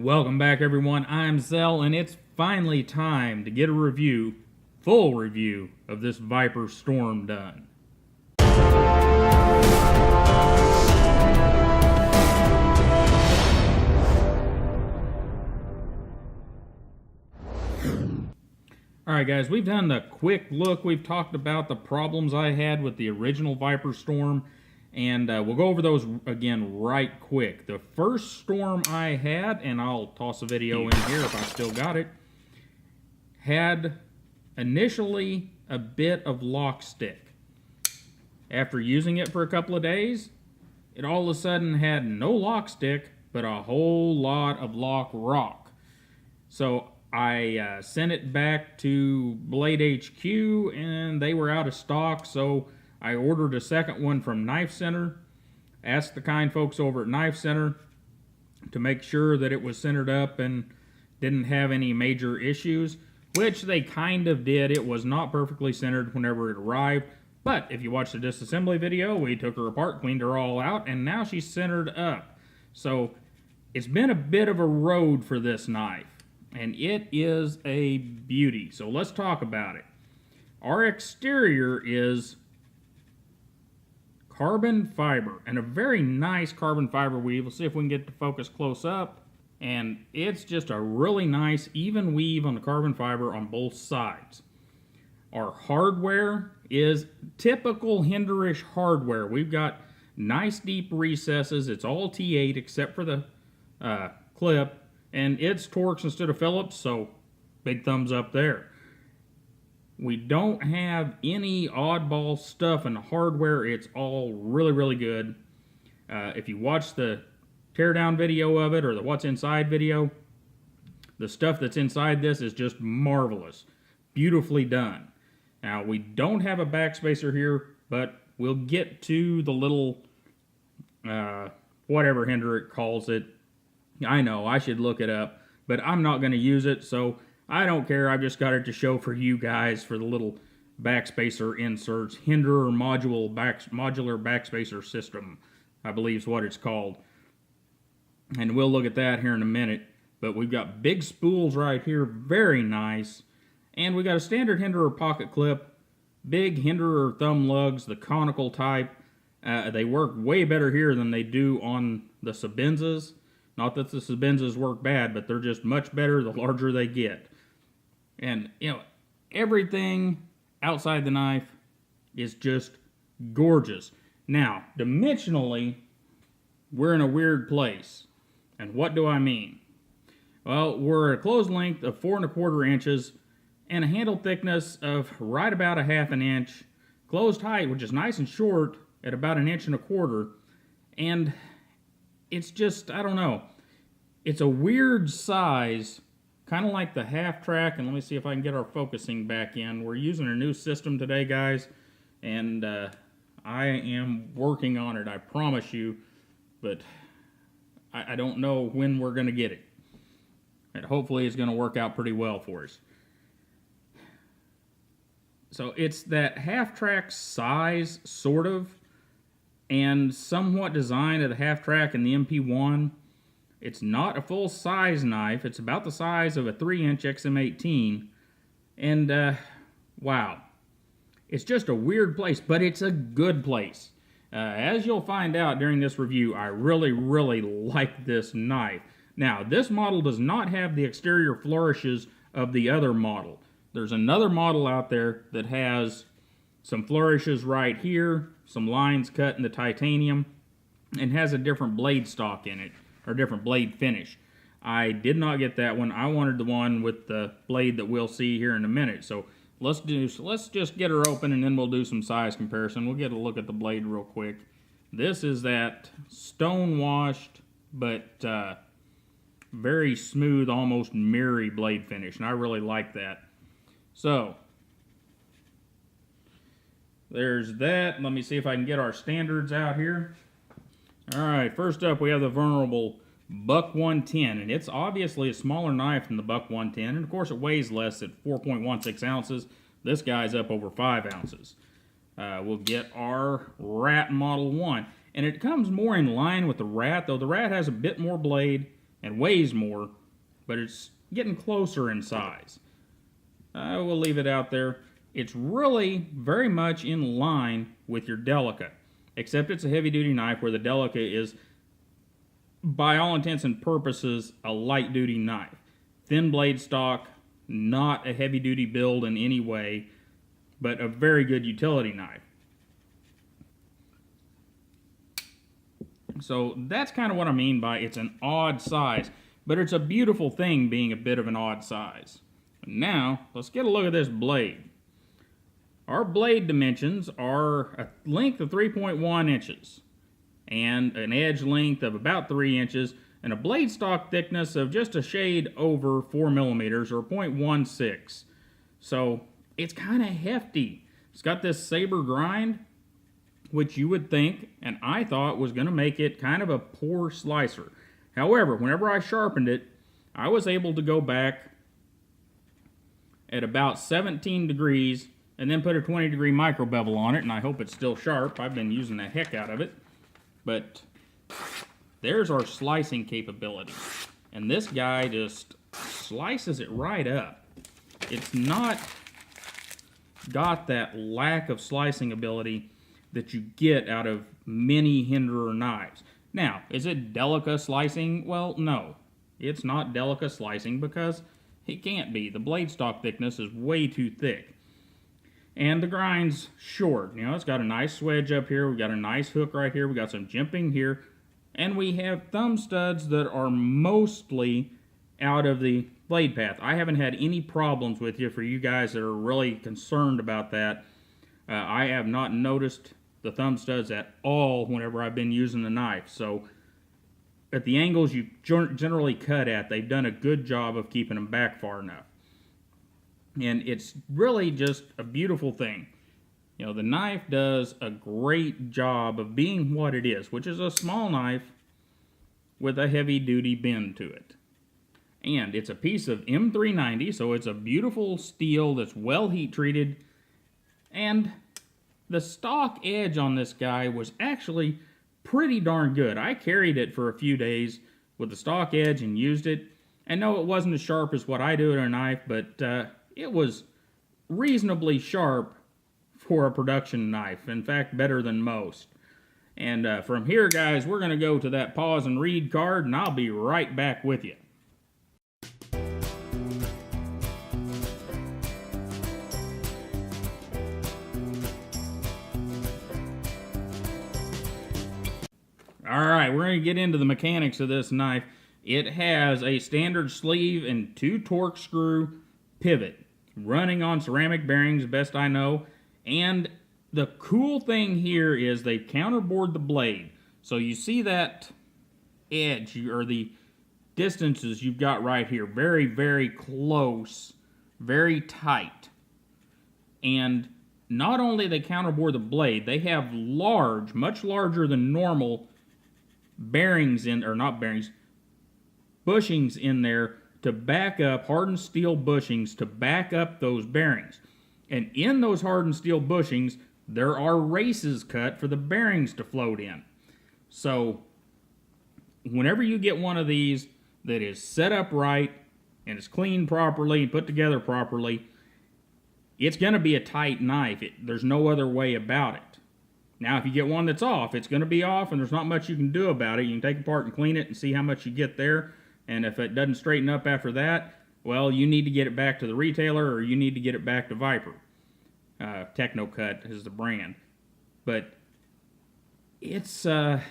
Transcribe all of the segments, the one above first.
Welcome back, everyone. I'm Zell, and it's finally time to get a review, full review, of this Viper Storm done. Alright guys, we've done the quick look. We've talked about the problems I had with the original Viper Storm, and we'll go over those again right quick. The first Storm I had, and I'll toss a video in here if I still got it, had initially a bit of lock stick. After using it for a couple of days, it all of a sudden had no lock stick, but a whole lot of lock rock. So I sent it back to Blade HQ, and they were out of stock, so I ordered a second one from Knife Center. Asked the kind folks over at Knife Center to make sure that it was centered up and didn't have any major issues, which they kind of did. It was not perfectly centered whenever it arrived, but if you watch the disassembly video, we took her apart, cleaned her all out, and now she's centered up. So it's been a bit of a road for this knife, and it is a beauty. So let's talk about it. Our exterior is carbon fiber, and a very nice carbon fiber weave. We'll see if we can get to focus close up, and it's just a really nice even weave on the carbon fiber on both sides. Our hardware is typical Hinderish hardware. We've got nice deep recesses. It's all T8 except for the clip, and it's Torx instead of Phillips, so big thumbs up there. We don't have any oddball stuff in the hardware. It's all really, really good. If you watch the teardown video of it or the what's inside video, the stuff that's inside this is just marvelous. Beautifully done. Now, we don't have a backspacer here, but we'll get to the little, whatever Hinderer calls it. I know, I should look it up, but I'm not going to use it, so I don't care. I've just got it to show for you guys for the little backspacer inserts. Hinderer modular backspacer system, I believe is what it's called. And we'll look at that here in a minute. But we've got big spools right here, very nice. And we got a standard Hinderer pocket clip, big Hinderer thumb lugs, the conical type. They work way better here than they do on the Sabenzas. Not that the Sabenzas work bad, but they're just much better the larger they get. And, you know, everything outside the knife is just gorgeous. Now, dimensionally, we're in a weird place. And what do I mean? Well, we're at a closed length of 4 1/4 inches and a handle thickness of right about a 1/2 inch. Closed height, which is nice and short, at about 1 1/4 inches. And it's just, I don't know. It's a weird size, kind of like the half track. And let me see if I can get our focusing back in. We're using a new system today, guys, and I am working on it, I promise you, but I don't know when we're going to get it. And hopefully it's going to work out pretty well for us. So it's that half track size, sort of, and somewhat design of the half track and the MP1. It's not a full size knife. It's about the size of a 3-inch XM18. And, wow. It's just a weird place, but it's a good place. As you'll find out during this review, I really, really like this knife. Now, this model does not have the exterior flourishes of the other model. There's another model out there that has some flourishes right here, some lines cut in the titanium, and has a different blade stock in it, or different blade finish. I did not get that one. I wanted the one with the blade that we'll see here in a minute. So let's just get her open, and then we'll do some size comparison. We'll get a look at the blade real quick. This is that stone washed, but very smooth, almost mirror-y blade finish, and I really like that. So there's that. Let me see if I can get our standards out here. Alright, first up we have the venerable Buck 110, and it's obviously a smaller knife than the Buck 110, and of course it weighs less at 4.16 ounces. This guy's up over 5 ounces. We'll get our Rat Model 1, and it comes more in line with the Rat, though the Rat has a bit more blade and weighs more, but it's getting closer in size. I will leave it out there. It's really very much in line with your Delica, except it's a heavy-duty knife where the Delica is, by all intents and purposes, a light-duty knife. Thin blade stock, not a heavy-duty build in any way, but a very good utility knife. So that's kind of what I mean by it's an odd size, but it's a beautiful thing being a bit of an odd size. Now, let's get a look at this blade. Our blade dimensions are a length of 3.1 inches and an edge length of about 3 inches and a blade stock thickness of just a shade over 4 millimeters or 0.16. So it's kind of hefty. It's got this saber grind, which you would think, and I thought, was going to make it kind of a poor slicer. However, whenever I sharpened it, I was able to go back at about 17 degrees and then put a 20-degree micro bevel on it, and I hope it's still sharp. I've been using the heck out of it. But there's our slicing capability. And this guy just slices it right up. It's not got that lack of slicing ability that you get out of many Hinderer knives. Now, is it Delica slicing? Well, no. It's not Delica slicing because it can't be. The blade stock thickness is way too thick. And the grind's short. You know, it's got a nice swedge up here. We've got a nice hook right here. We've got some jimping here. And we have thumb studs that are mostly out of the blade path. I haven't had any problems with you for you guys that are really concerned about that. I have not noticed the thumb studs at all whenever I've been using the knife. So at the angles you generally cut at, they've done a good job of keeping them back far enough. And it's really just a beautiful thing. You know, the knife does a great job of being what it is, which is a small knife with a heavy-duty bend to it. And it's a piece of M390, so it's a beautiful steel that's well heat-treated. And the stock edge on this guy was actually pretty darn good. I carried it for a few days with the stock edge and used it. And no, it wasn't as sharp as what I do with a knife, but it was reasonably sharp for a production knife. In fact, better than most. And from here, guys, we're going to go to that pause and read card, and I'll be right back with you. Alright, we're going to get into the mechanics of this knife. It has a standard sleeve and 2 torque screw pivot running on ceramic bearings, best I know. And the cool thing here is they've counterbored the blade. So you see that edge, or the distances you've got right here. Very, very close, very tight. And not only they counterbore the blade, they have large, much larger than normal bearings in, or not bearings, bushings in there to back up, hardened steel bushings to back up those bearings. And in those hardened steel bushings, there are races cut for the bearings to float in. So, whenever you get one of these that is set up right, and is cleaned properly, and put together properly, it's going to be a tight knife. There's no other way about it. Now, if you get one that's off, it's going to be off, and there's not much you can do about it. You can take it apart and clean it and see how much you get there. And if it doesn't straighten up after that, well, you need to get it back to the retailer, or you need to get it back to Viper. Technocut is the brand. But it's, if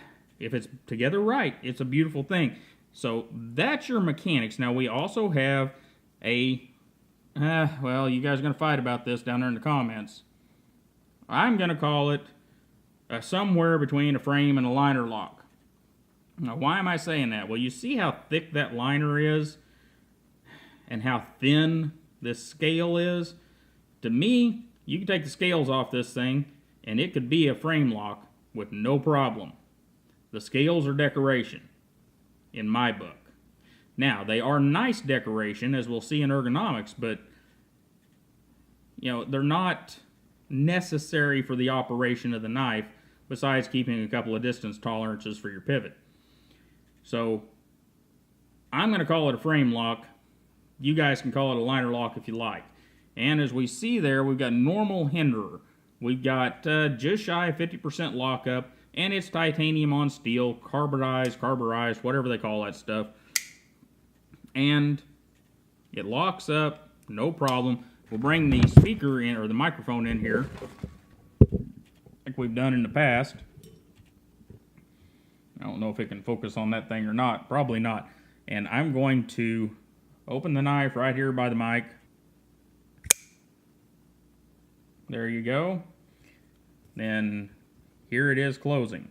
it's together right, it's a beautiful thing. So that's your mechanics. Now, we also have a, well, you guys are going to fight about this down there in the comments. I'm going to call it somewhere between a frame and a liner lock. Now, why am I saying that? Well, you see how thick that liner is and how thin this scale is? To me, you can take the scales off this thing and it could be a frame lock with no problem. The scales are decoration in my book. Now, they are nice decoration, as we'll see in Ergonomics, but you know, they're not necessary for the operation of the knife, besides keeping a couple of distance tolerances for your pivot. So, I'm going to call it a frame lock. You guys can call it a liner lock if you like. And as we see there, we've got normal Hinderer. We've got just shy of 50% lockup, and it's titanium on steel, carburized, whatever they call that stuff. And it locks up, no problem. We'll bring the speaker in, or the microphone in here, like we've done in the past. I don't know if it can focus on that thing or not. Probably not. And I'm going to open the knife right here by the mic. There you go. Then here it is closing.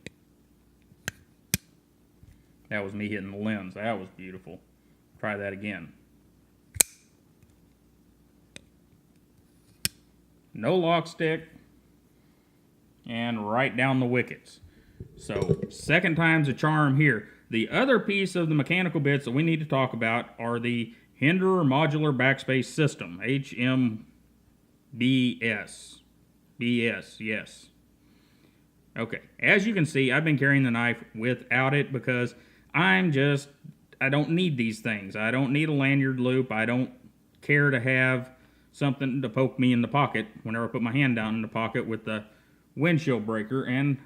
That was me hitting the lens. That was beautiful. Try that again. No lock stick. And right down the wickets. So, second time's a charm here. The other piece of the mechanical bits that we need to talk about are the Hinderer Modular Backspace System. HMBS. BS, yes. Okay, as you can see, I've been carrying the knife without it because I don't need these things. I don't need a lanyard loop. I don't care to have something to poke me in the pocket whenever I put my hand down in the pocket with the windshield breaker, and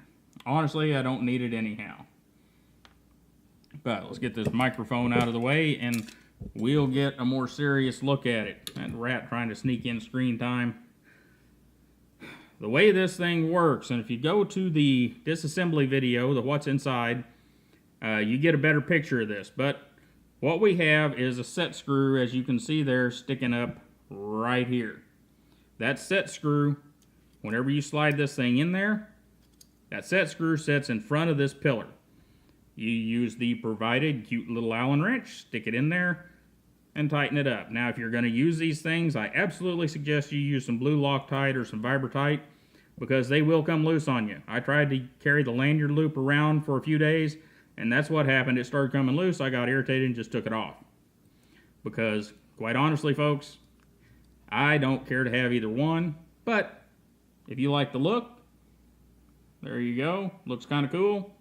honestly, I don't need it anyhow. But let's get this microphone out of the way and we'll get a more serious look at it. That rat trying to sneak in screen time. The way this thing works, and if you go to the disassembly video, the what's inside, you get a better picture of this. But what we have is a set screw, as you can see there, sticking up right here. That set screw, whenever you slide this thing in there, that set screw sits in front of this pillar. You use the provided cute little Allen wrench, stick it in there, and tighten it up. Now, if you're going to use these things, I absolutely suggest you use some blue Loctite or some Vibratite, because they will come loose on you. I tried to carry the lanyard loop around for a few days, and that's what happened. It started coming loose. I got irritated and just took it off. Because, quite honestly, folks, I don't care to have either one, but if you like the look, there you go. Looks kind of cool.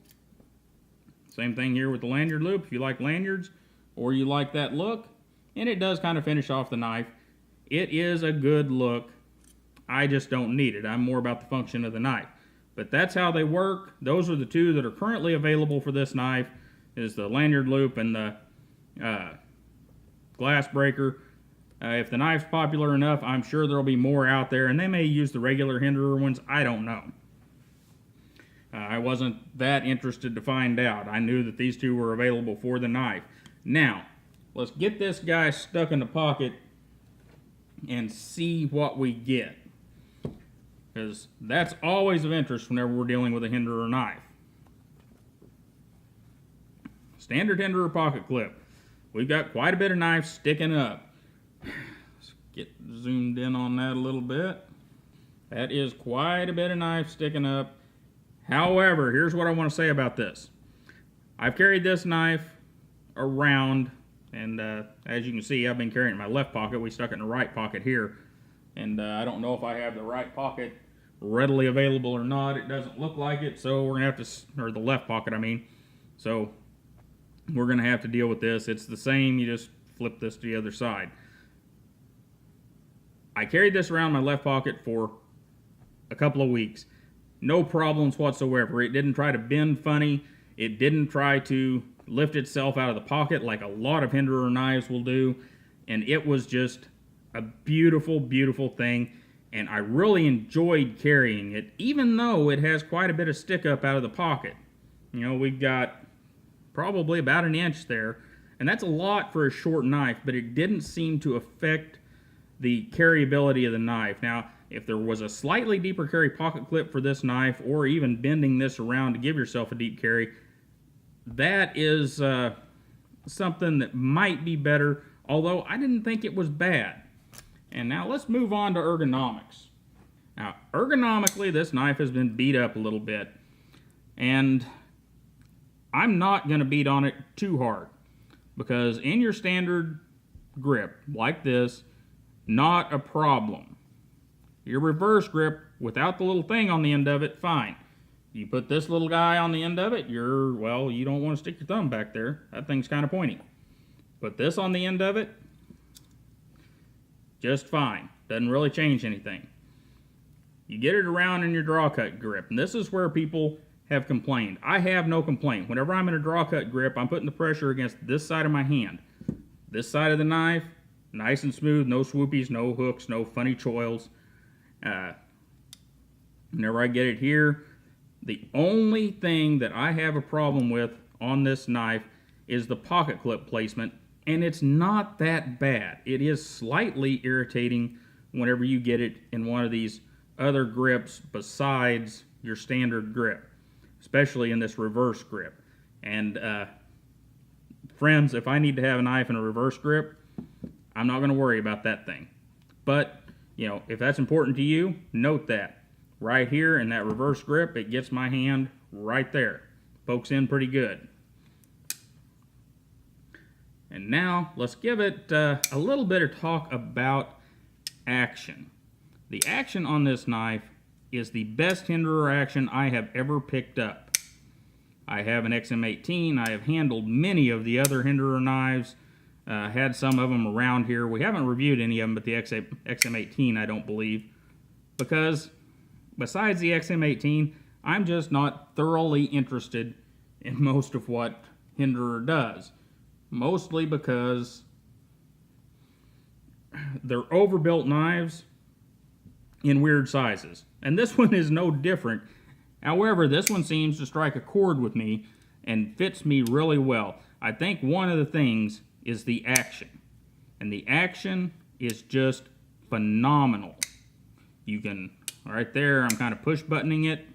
Same thing here with the lanyard loop. If you like lanyards or you like that look, and it does kind of finish off the knife, it is a good look. I just don't need it. I'm more about the function of the knife. But that's how they work. Those are the two that are currently available for this knife, is the lanyard loop and the glass breaker. If the knife's popular enough, I'm sure there'll be more out there, and they may use the regular Hinderer ones. I don't know. I wasn't that interested to find out. I knew that these two were available for the knife. Now, let's get this guy stuck in the pocket and see what we get. Because that's always of interest whenever we're dealing with a Hinderer knife. Standard Hinderer pocket clip. We've got quite a bit of knife sticking up. Let's get zoomed in on that a little bit. That is quite a bit of knife sticking up. However, here's what I want to say about this. I've carried this knife around, and as you can see, I've been carrying it in my left pocket. We stuck it in the right pocket here. And I don't know if I have the right pocket readily available or not. It doesn't look like it, so we're going to have to, or the left pocket, I mean. So we're going to have to deal with this. It's the same, you just flip this to the other side. I carried this around my left pocket for a couple of weeks. No problems whatsoever. It didn't try to bend funny. It didn't try to lift itself out of the pocket like a lot of Hinderer knives will do. And it was just a beautiful, beautiful thing. And I really enjoyed carrying it, even though it has quite a bit of stick up out of the pocket. You know, we've got probably about an inch there. And that's a lot for a short knife, but it didn't seem to affect the carryability of the knife. Now, if there was a slightly deeper carry pocket clip for this knife, or even bending this around to give yourself a deep carry, that is something that might be better, although I didn't think it was bad. And now let's move on to ergonomics. Now, ergonomically, this knife has been beat up a little bit, and I'm not going to beat on it too hard, because in your standard grip, like this, not a problem. Your reverse grip, without the little thing on the end of it, fine. You put this little guy on the end of it, you don't want to stick your thumb back there. That thing's kind of pointy. Put this on the end of it, just fine. Doesn't really change anything. You get it around in your draw cut grip, and this is where people have complained. I have no complaint. Whenever I'm in a draw cut grip, I'm putting the pressure against this side of my hand. This side of the knife, nice and smooth, no swoopies, no hooks, no funny choils. Whenever I get it here, the only thing that I have a problem with on this knife is the pocket clip placement, and it's not that bad. It is slightly irritating whenever you get it in one of these other grips besides your standard grip, especially in this reverse grip. And friends, if I need to have a knife in a reverse grip, I'm not going to worry about that thing. But, you know, if that's important to you, note that. Right here in that reverse grip, it gets my hand right there. Pokes in pretty good. And now, let's give it a little bit of talk about action. The action on this knife is the best Hinderer action I have ever picked up. I have an XM18. I have handled many of the other Hinderer knives. Had some of them around here. We haven't reviewed any of them, but the XM18 I don't believe. Because besides the XM18, I'm just not thoroughly interested in most of what Hinderer does. Mostly because they're overbuilt knives in weird sizes. And this one is no different. However, this one seems to strike a chord with me and fits me really well. I think one of the things is the action. And the action is just phenomenal. You can, right there, I'm kind of push buttoning it.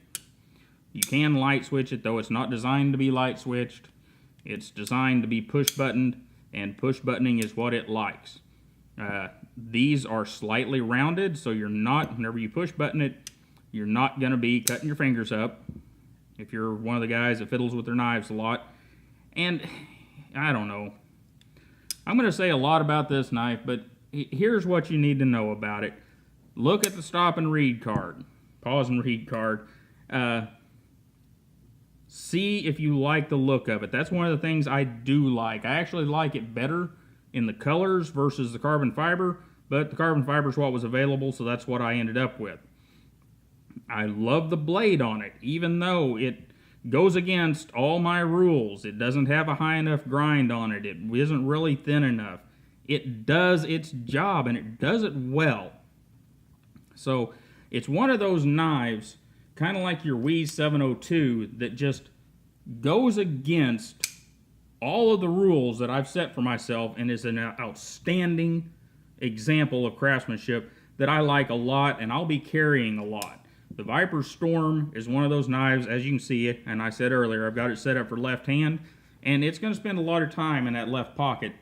You can light switch it, though it's not designed to be light switched. It's designed to be push buttoned, and push buttoning is what it likes. These are slightly rounded, so you're not, whenever you push button it, you're not going to be cutting your fingers up if you're one of the guys that fiddles with their knives a lot. And I don't know. I'm going to say a lot about this knife, but here's what you need to know about it. Look at the stop and read card. Pause and read card. See if you like the look of it. That's one of the things I do like. I actually like it better in the colors versus the carbon fiber, but the carbon fiber is what was available, so that's what I ended up with. I love the blade on it, even though it goes against all my rules. It doesn't have a high enough grind on it. It isn't really thin enough. It does its job, and it does it well. So it's one of those knives, kind of like your WE 702, that just goes against all of the rules that I've set for myself and is an outstanding example of craftsmanship that I like a lot and I'll be carrying a lot. The Viper Storm is one of those knives, as you can see it, and I said earlier, I've got it set up for left hand, and it's going to spend a lot of time in that left pocket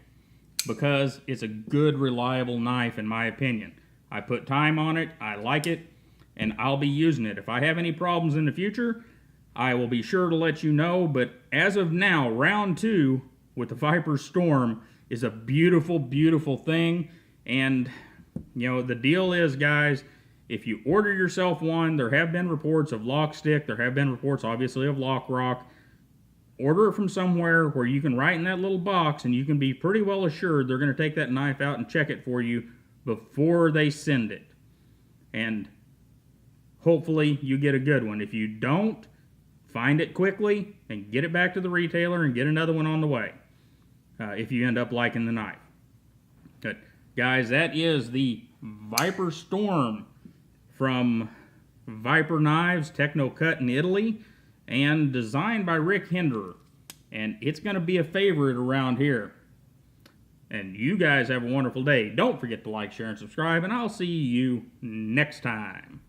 because it's a good, reliable knife in my opinion. I put time on it, I like it, and I'll be using it. If I have any problems in the future, I will be sure to let you know, but as of now, round 2 with the Viper Storm is a beautiful, beautiful thing, and, you know, the deal is, guys, if you order yourself one, there have been reports of lock stick, there have been reports, obviously, of lock rock. Order it from somewhere where you can write in that little box, and you can be pretty well assured they're going to take that knife out and check it for you before they send it. And hopefully you get a good one. If you don't, find it quickly and get it back to the retailer and get another one on the way if you end up liking the knife. Good. Guys, that is the Viper Storm from Viper Knives, Techno Cut in Italy, and designed by Rick Hinderer. And it's going to be a favorite around here. And you guys have a wonderful day. Don't forget to like, share, and subscribe, and I'll see you next time.